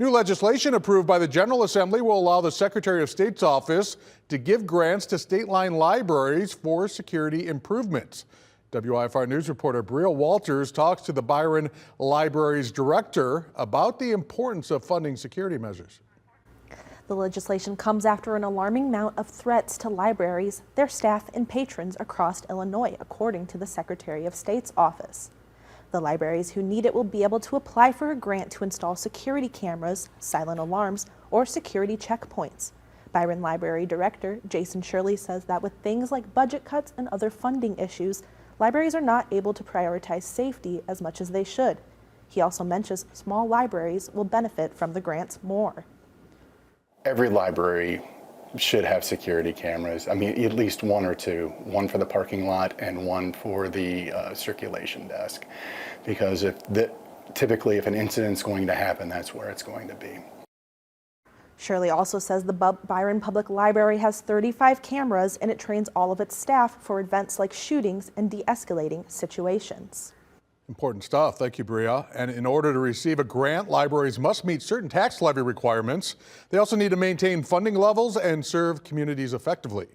New legislation approved by the General Assembly will allow the Secretary of State's office to give grants to state-line libraries for security improvements. WIFR News reporter Bria Walters talks to the Byron Library's director about the importance of funding security measures. The legislation comes after an alarming amount of threats to libraries, their staff, and patrons across Illinois, according to the Secretary of State's office. The libraries who need it will be able to apply for a grant to install security cameras, silent alarms, or security checkpoints. Byron Library Director Jason Shirley says that with things like budget cuts and other funding issues, libraries are not able to prioritize safety as much as they should. He also mentions small libraries will benefit from the grants more. Every library should have security cameras. I mean, at least one or two, one for the parking lot and one for the circulation desk. Because typically if an incident's going to happen, that's where it's going to be. Shirley also says the Byron Public Library has 35 cameras and it trains all of its staff for events like shootings and de-escalating situations. Important stuff. Thank you, Bria. And in order to receive a grant, libraries must meet certain tax levy requirements. They also need to maintain funding levels and serve communities effectively.